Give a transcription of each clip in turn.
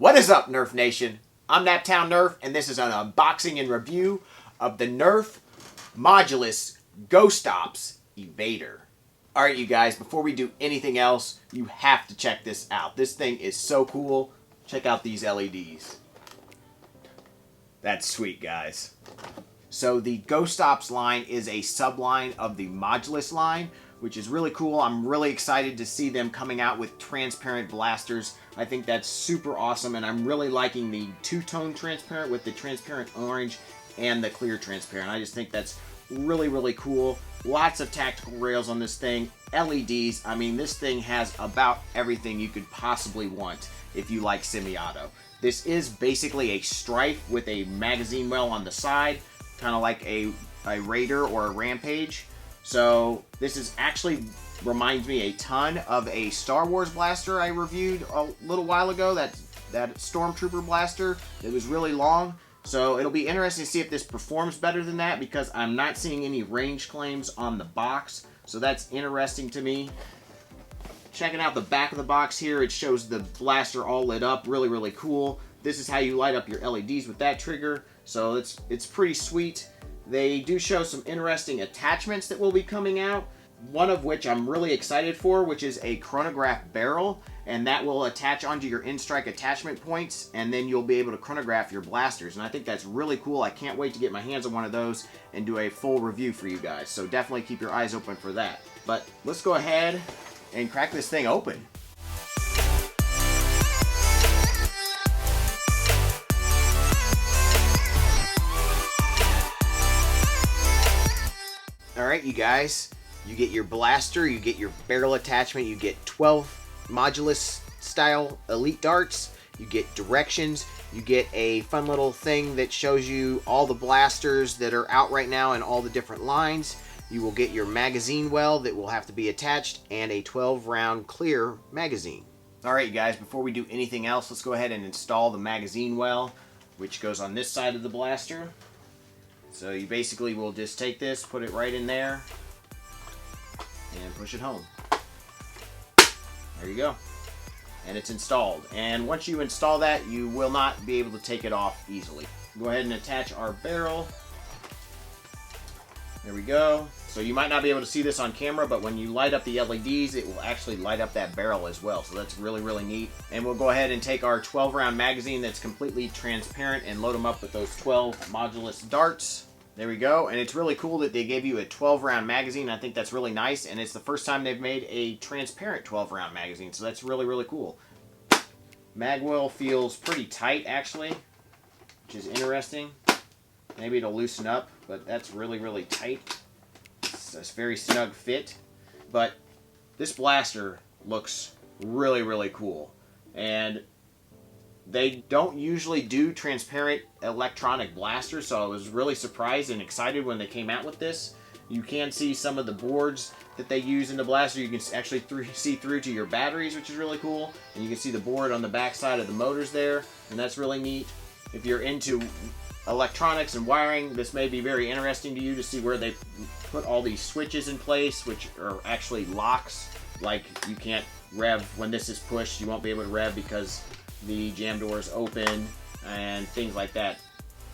What is up, Nerf Nation? I'm Naptown Nerf, and this is an unboxing and review of the NERF Modulus Ghost Ops EVADER. Alright, you guys, before we do anything else, you have to check this out. This thing is so cool. Check out these LEDs. That's sweet, guys. So the Ghost Ops line is a subline of the Modulus line, which is really cool. I'm really excited to see them coming out with transparent blasters. I think that's super awesome, and I'm really liking the two-tone transparent with the transparent orange and the clear transparent. I just think that's really, really cool. Lots of tactical rails on this thing. LEDs, I mean, this thing has about everything you could possibly want if you like semi-auto. This is basically a strife with a magazine well on the side, kind of like a Raider or a Rampage. So this is actually reminds me a ton of a Star Wars blaster I reviewed a little while ago, that Stormtrooper blaster. It was really long. So it'll be interesting to see if this performs better than that, because I'm not seeing any range claims on the box. So that's interesting to me. Checking out the back of the box here, it shows the blaster all lit up. Really, really cool. This is how you light up your LEDs with that trigger. So it's pretty sweet. They do show some interesting attachments that will be coming out. One of which I'm really excited for, which is a chronograph barrel, and that will attach onto your in-strike attachment points, and then you'll be able to chronograph your blasters. And I think that's really cool. I can't wait to get my hands on one of those and do a full review for you guys. So definitely keep your eyes open for that. But let's go ahead and crack this thing open. Alright, you guys, you get your blaster, you get your barrel attachment, you get 12 Modulus style elite darts, you get directions, you get a fun little thing that shows you all the blasters that are out right now and all the different lines. You will get your magazine well that will have to be attached, and a 12 round clear magazine. Alright, you guys, before we do anything else, let's go ahead and install the magazine well, which goes on this side of the blaster. So you basically will just take this, put it right in there, and push it home. There you go. And it's installed. And once you install that, you will not be able to take it off easily. Go ahead and attach our barrel. There we go. So you might not be able to see this on camera, but when you light up the LEDs, it will actually light up that barrel as well. So that's really, really neat. And we'll go ahead and take our 12 round magazine that's completely transparent and load them up with those 12 Modulus darts. There we go. And it's really cool that they gave you a 12 round magazine. I think that's really nice. And it's the first time they've made a transparent 12 round magazine. So that's really, really cool. Magwell feels pretty tight, actually, which is interesting. Maybe it'll loosen up, but that's really, really tight. It's a very snug fit. But this blaster looks really, really cool. And they don't usually do transparent electronic blasters, so I was really surprised and excited when they came out with this. You can see some of the boards that they use in the blaster. You can actually see through to your batteries, which is really cool. And you can see the board on the back side of the motors there, and that's really neat. If you're into electronics and wiring, this may be very interesting to you to see where they put all these switches in place, which are actually locks. Like, you can't rev when this is pushed. You won't be able to rev because the jam door is open and things like that.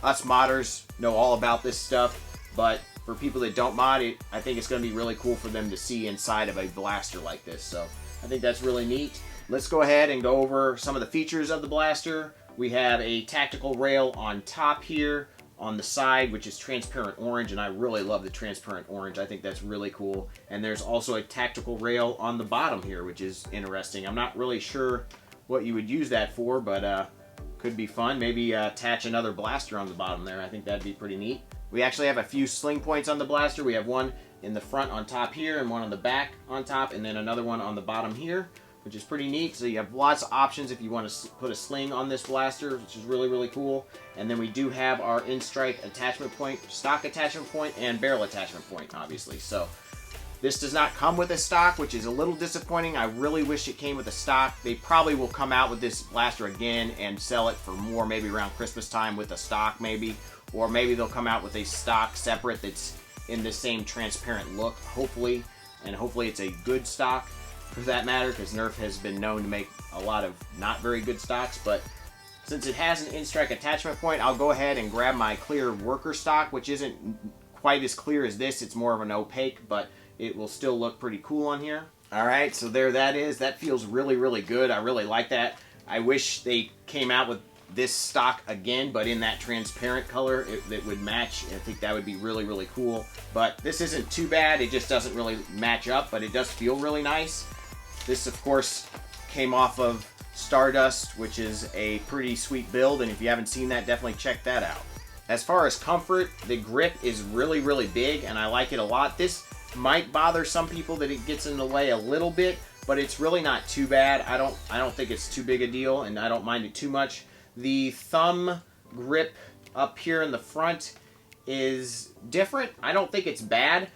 Us modders know all about this stuff, but for people that don't mod it, I think it's going to be really cool for them to see inside of a blaster like this. So I think that's really neat. Let's go ahead and go over some of the features of the blaster. We have a tactical rail on top here, on the side, which is transparent orange, and I really love the transparent orange. I think that's really cool. And there's also a tactical rail on the bottom here, which is interesting. I'm not really sure what you would use that for, but could be fun. Maybe attach another blaster on the bottom there. I think that'd be pretty neat. We actually have a few sling points on the blaster. We have one in the front on top here, and one on the back on top, and then another one on the bottom here, which is pretty neat. So you have lots of options if you want to put a sling on this blaster, which is really, really cool. And then we do have our in-strike attachment point, stock attachment point, and barrel attachment point, obviously. So this does not come with a stock, which is a little disappointing. I really wish it came with a stock. They probably will come out with this blaster again and sell it for more, maybe around Christmas time with a stock maybe. Or maybe they'll come out with a stock separate that's in the same transparent look, hopefully. And hopefully it's a good stock for that matter, because Nerf has been known to make a lot of not very good stocks. But Since it has an in-strike attachment point, I'll go ahead and grab my clear worker stock, which isn't quite as clear as this. It's more of an opaque, but it will still look pretty cool on here. All right, so there that is. That feels really, really good. I really like that. I wish they came out with this stock again, but in that transparent color that would match. I think that would be really, really cool. But this isn't too bad. It just doesn't really match up, but it does feel really nice. This, of course, came off of Stardust, which is a pretty sweet build, and if you haven't seen that, definitely check that out. As far as comfort, the grip is really, really big, and I like it a lot. This might bother some people that it gets in the way a little bit, but it's really not too bad. I don't think it's too big a deal, and I don't mind it too much. The thumb grip up here in the front is different. I don't think it's bad.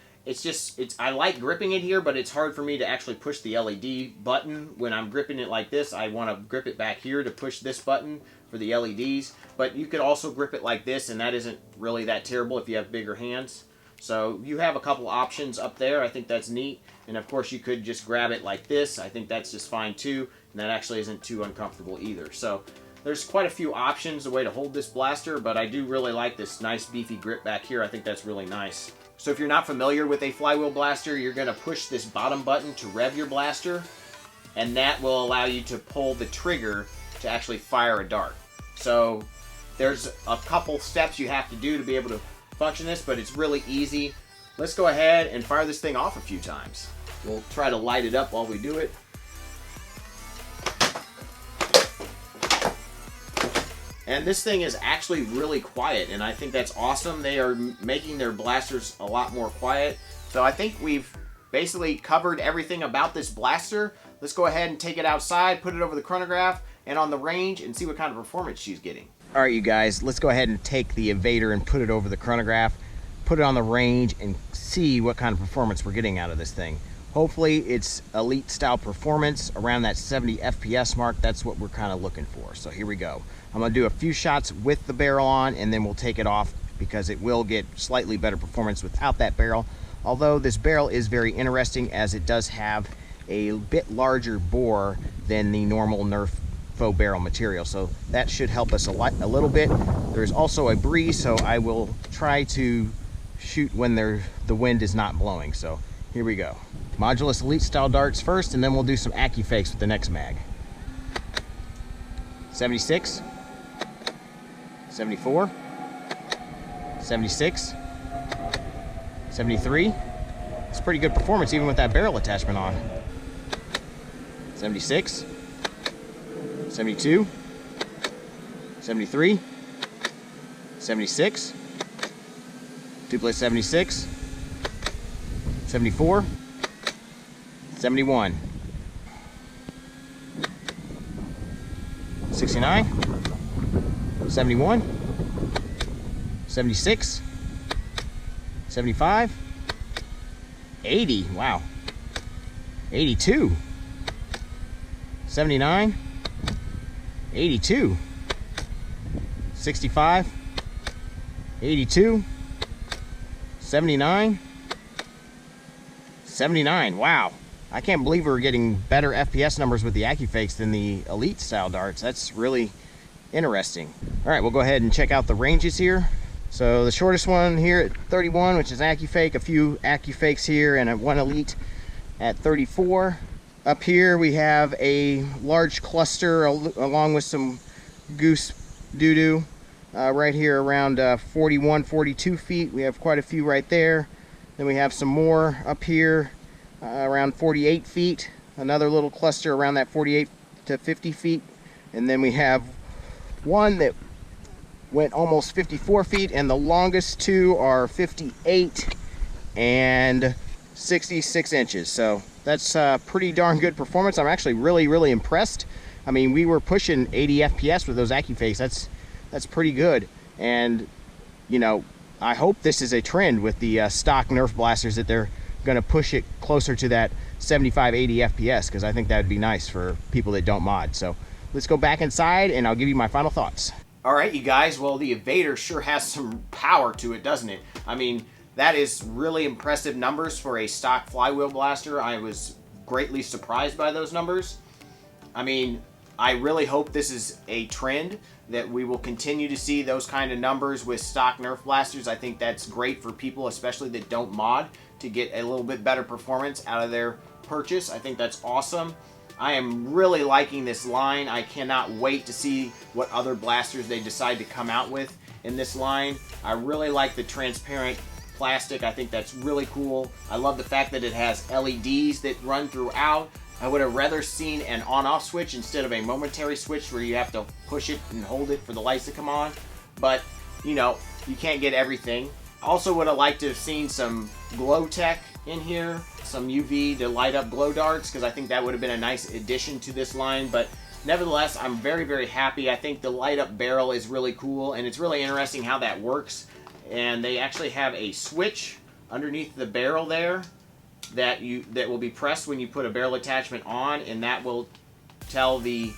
I like gripping it here, but it's hard for me to actually push the LED button. When I'm gripping it like this, I want to grip it back here to push this button for the LEDs. But you could also grip it like this, and that isn't really that terrible if you have bigger hands. So you have a couple options up there. I think that's neat. And of course, you could just grab it like this. I think that's just fine too. And that actually isn't too uncomfortable either. So there's quite a few options, the way to hold this blaster, but I do really like this nice beefy grip back here. I think that's really nice. So if you're not familiar with a flywheel blaster, you're going to push this bottom button to rev your blaster, and that will allow you to pull the trigger to actually fire a dart. So there's a couple steps you have to do to be able to function this, but it's really easy. Let's go ahead and fire this thing off a few times. We'll try to light it up while we do it. And this thing is actually really quiet, and I think that's awesome. They are making their blasters a lot more quiet. So I think we've basically covered everything about this blaster. Let's go ahead and take it outside, put it over the chronograph and on the range, and see what kind of performance she's getting. All right, you guys, let's go ahead and take the Evader and put it over the chronograph, put it on the range, and see what kind of performance we're getting out of this thing. Hopefully it's elite style performance around that 70 FPS mark. That's what we're kind of looking for. So here we go. I'm gonna do a few shots with the barrel on, and then we'll take it off because it will get slightly better performance without that barrel. Although this barrel is very interesting, as it does have a bit larger bore than the normal NERF faux barrel material. So that should help us a little bit. There's also a breeze, so I will try to shoot when the wind is not blowing. So here we go. Modulus Elite style darts first, and then we'll do some AccuFakes with the next mag. 76, 74, 76, 73. It's pretty good performance even with that barrel attachment on. 76, 72, 73, 76, duplicate 76, 74, 71, 69, 71, 76, 75, 80, wow, 82, 79, 82, 65, 82, 79, 79, wow. I can't believe we're getting better FPS numbers with the AccuFakes than the Elite style darts. That's really interesting. All right, we'll go ahead and check out the ranges here. So the shortest one here at 31, which is AccuFake, a few AccuFakes here, and one Elite at 34. Up here we have a large cluster along with some goose doo-doo right here around 41, 42 feet. We have quite a few right there. Then we have some more up here around 48 feet. Another little cluster around that 48 to 50 feet. And then we have one that went almost 54 feet, and the longest two are 58 and 66 inches. So that's pretty darn good performance. I'm actually really impressed. I mean, we were pushing 80 FPS with those AccuFakes. That's pretty good. And you know, I hope this is a trend with the stock NERF blasters, that they're going to push it closer to that 75-80 FPS, because I think that would be nice for people that don't mod. So let's go back inside and I'll give you my final thoughts. All right, you guys, well, the Evader sure has some power to it, doesn't it? I mean, that is really impressive numbers for a stock flywheel blaster. I was greatly surprised by those numbers. I mean, I really hope this is a trend, that we will continue to see those kind of numbers with stock Nerf blasters. I think that's great for people, especially that don't mod, to get a little bit better performance out of their purchase. I think that's awesome. I am really liking this line. I cannot wait to see what other blasters they decide to come out with in this line. I really like the transparent plastic. I think that's really cool. I love the fact that it has LEDs that run throughout. I would have rather seen an on-off switch instead of a momentary switch where you have to push it and hold it for the lights to come on. But, you know, you can't get everything. Also would have liked to have seen some glow tech in here, some UV to light up glow darts, because I think that would have been a nice addition to this line. But nevertheless, I'm very, very happy. I think the light up barrel is really cool, and it's really interesting how that works. And they actually have a switch underneath the barrel there that will be pressed when you put a barrel attachment on, and that will tell the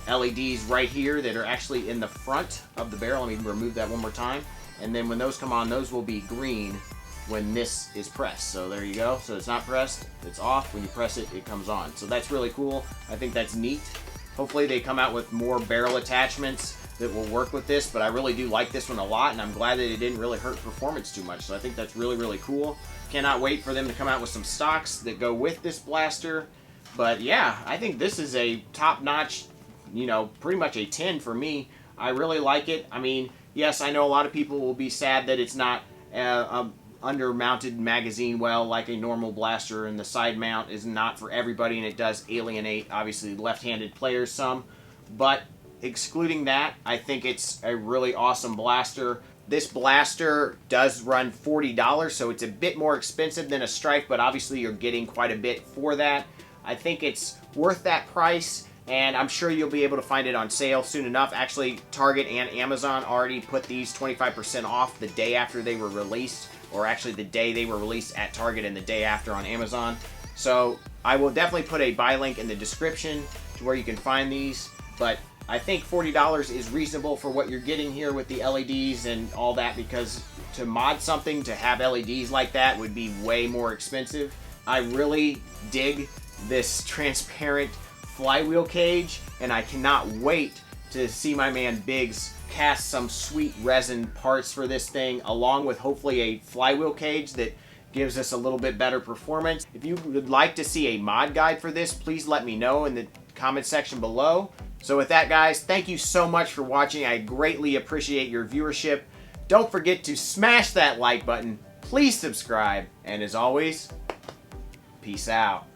LEDs right here that are actually in the front of the barrel. Let me remove that one more time. And then when those come on, those will be green when this is pressed. So there you go. So it's not pressed, it's off. When you press it, it comes on. So that's really cool. I think that's neat. Hopefully they come out with more barrel attachments that will work with this, but I really do like this one a lot, and I'm glad that it didn't really hurt performance too much. So I think that's really, really cool. Cannot wait for them to come out with some stocks that go with this blaster. But yeah, I think this is a top-notch, you know, pretty much a 10 for me. I really like it. I mean, yes, I know a lot of people will be sad that it's not a under-mounted magazine well like a normal blaster, and the side mount is not for everybody, and it does alienate, obviously, left-handed players some. But excluding that, I think it's a really awesome blaster. This blaster does run $40, so it's a bit more expensive than a Strike, but obviously you're getting quite a bit for that. I think it's worth that price, and I'm sure you'll be able to find it on sale soon enough. Actually, Target and Amazon already put these 25% off the day after they were released, or actually the day they were released at Target and the day after on Amazon. So I will definitely put a buy link in the description to where you can find these, but I think $40 is reasonable for what you're getting here with the LEDs and all that, because to mod something to have LEDs like that would be way more expensive. I really dig this transparent flywheel cage, and I cannot wait to see my man Biggs cast some sweet resin parts for this thing, along with hopefully a flywheel cage that gives us a little bit better performance. If you would like to see a mod guide for this, please let me know in the comment section below. So with that, guys, thank you so much for watching. I greatly appreciate your viewership. Don't forget to smash that like button. Please subscribe. And as always, peace out.